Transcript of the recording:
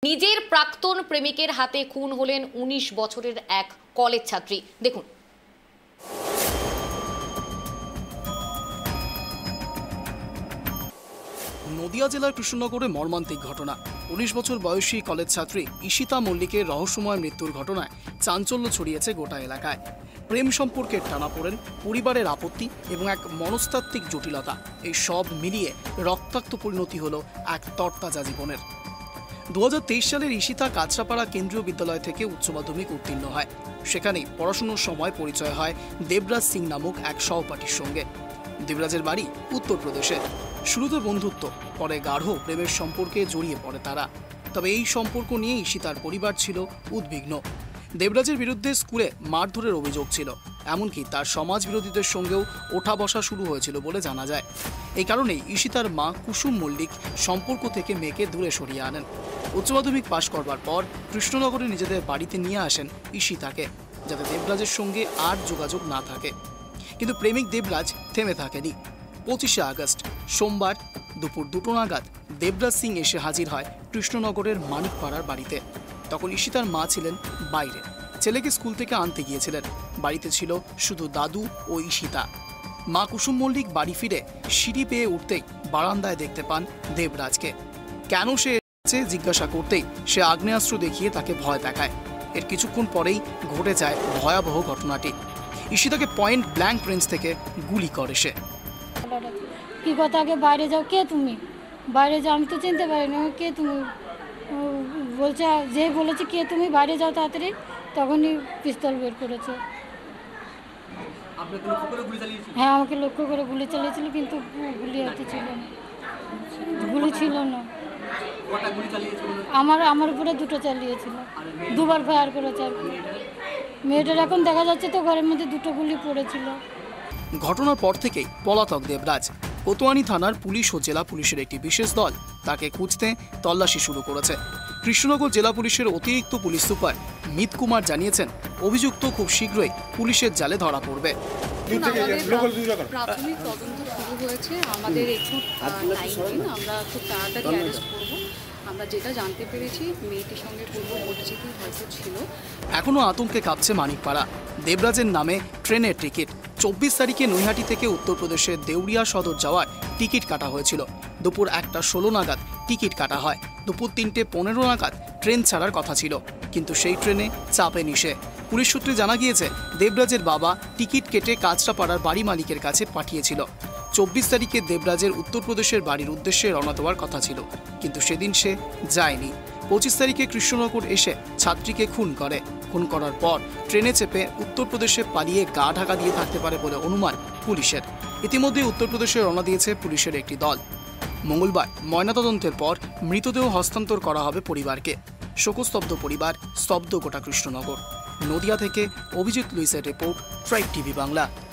নিজের প্রাক্তন প্রেমিকের হাতে খুন হলেন ১৯ বছরের এক কলেজ ছাত্রী। দেখুন। নদিয়া জেলার কৃষ্ণনগরে মর্মান্তিক ঘটনা। ১৯ বছর বয়সী কলেজ ছাত্রী ঈশিতা মল্লিকের রহস্যময় মৃত্যুর ঘটনায় চাঞ্চল্য ছড়িয়েছে গোটা এলাকায়। প্রেম সম্পর্কের টানাপোড়েন, পরিবারের আপত্তি এবং এক মনস্তাত্ত্বিক জটিলতা, এই সব মিলিয়ে রক্তাক্ত পরিণতি হলো এক তরতাজা জীবনের। ২০২৩ সালের ঈশিতা কাছড়াপাড়া কেন্দ্রীয় বিদ্যালয় থেকে উচ্চ মাধ্যমিক উত্তীর্ণ হয়। সেখানেই পড়াশোনার সময় পরিচয় হয় দেবরাজ সিং নামক এক সহপাঠীর সঙ্গে। দেবরাজের বাড়ি উত্তরপ্রদেশে। শুরুতে বন্ধুত্ব, পরে গাঢ় প্রেমের সম্পর্কে জড়িয়ে পড়ে তারা। তবে এই সম্পর্ক নিয়ে ঈশিতার পরিবার ছিল উদ্বিগ্ন। দেবরাজের বিরুদ্ধে স্কুলে মারধরের অভিযোগ ছিল, এমনকি তার সমাজ বিরোধীদের সঙ্গেও ওঠা বসা শুরু হয়েছিল বলে জানা যায়। এই কারণেই ঈশিতার মা কুসুম মল্লিক সম্পর্ক থেকে মেয়েকে দূরে সরিয়ে আনেন। উচ্চ মাধ্যমিক পাশ করবার পর কৃষ্ণনগরে নিজেদের বাড়িতে নিয়ে আসেন ঈশিতাকে, যাতে দেবরাজের সঙ্গে আর যোগাযোগ না থাকে। কিন্তু প্রেমিক দেবরাজ থেমে থাকেনি। ২৫শে আগস্ট সোমবার দুপুর ২টো নাগাদ দেবরাজ সিং এসে হাজির হয় কৃষ্ণনগরের মানিকপাড়ার বাড়িতে। তখন ঈশিতার মা ছিলেন বাইরে, ছেলেকে স্কুল থেকে আনতে গিয়েছিলেন। বাড়িতে ছিল শুধু দাদু ও ঈশিতা। মা কুসুম মল্লিক বাড়ি ফিরে সিঁড়ি পেয়ে উঠতেই বারান্দায় দেখতে পান দেবরাজকে। কেন সে এসেছে জিজ্ঞাসা করতেই সে আগ্নেয়াস্ত্র দেখিয়ে তাকে ভয় দেখায়। এর কিছুক্ষণ পরেই ঘটে যায় ভয়াবহ ঘটনাটি। ঈশিতাকে পয়েন্ট ব্ল্যাঙ্ক রেঞ্জ থেকে গুলি করে সে। কি কথা, আগে বাইরে যাও, কে তুমি, বাইরে যাও, আমি তো চিনতে পারি না, কে তুমি বলছে, যে বলেছে কে তুমি, বাইরে যাও তাড়াতাড়ি, তখনই পিস্তল বের করেছে। হ্যাঁ, আমাকে লক্ষ্য করে গুলি চালিয়েছিল, কিন্তু গুলি হাতে ছিল না, গুলি ছিল না। আমার উপরে দুটো চালিয়েছিল, দুবার ফায়ার করেছে আর কি। মেয়েটার এখন দেখা যাচ্ছে তো ঘরের মধ্যে দুটো গুলি পড়েছিল। ঘটনার পর থেকেই পলাতক দেবরাজ। কোতোয়ানি থানার পুলিশ ও জেলা পুলিশের একটি বিশেষ দল তাকে খুঁজতে তল্লাশি শুরু করেছে। কৃষ্ণনগর জেলা পুলিশের অতিরিক্ত পুলিশ সুপার মিত কুমার জানিয়েছেন, অভিযুক্ত খুব শীঘ্রই পুলিশের জালে ধরা পড়বে। প্রাথমিক তদন্ত শুরু হয়েছে, আমাদের একটু টাইম দিন, আমরা খুব তাড়াতাড়ি অ্যারেস্ট করব। আমরা যেটা জানতে পেরেছি, মেয়েটির সঙ্গে পূর্ব পরিচিতি হয়তো ছিল। এখনও আতঙ্কে কাঁপছে মানিকপাড়া। দেবরাজের নামে ট্রেনের টিকিট ২৪ তারিখে নৈহাটি থেকে উত্তরপ্রদেশের দেউরিয়া সদর যাওয়ার টিকিট কাটা হয়েছিল। দুপুর ১টা ১৬ নাগাদ টিকিট কাটা হয়। দুপুর ৩টে ১৫ নাগাদ ট্রেন ছাড়ার কথা ছিল, কিন্তু সেই ট্রেনে চাপেনি সে। পুলিশ সূত্রে জানা গিয়েছে, দেবরাজের বাবা টিকিট কেটে কাছড়াপাড়ার বাড়ি মালিকের কাছে পাঠিয়েছিল। ২৪ তারিখে দেবরাজের উত্তরপ্রদেশের বাড়ির উদ্দেশ্যে রওনা দেওয়ার কথা ছিল, কিন্তু সেদিন সে যায়নি। ২৫ তারিখে কৃষ্ণনগর এসে ছাত্রীকে খুন করে। খুন করার পর ট্রেনে চেপে উত্তরপ্রদেশে পালিয়ে গা ঢাকা দিয়ে থাকতে পারে বলে অনুমান পুলিশের। ইতিমধ্যে উত্তরপ্রদেশে রওনা দিয়েছে পুলিশের একটি দল। মঙ্গলবার ময়নাতদন্তের পর মৃতদেহ হস্তান্তর করা হবে পরিবারকে। শোকস্তব্ধ পরিবার, স্তব্ধ গোটা কৃষ্ণনগর। নদিয়া থেকে অভিজিৎ লুইসের রিপোর্ট, ট্রাইব টিভি বাংলা।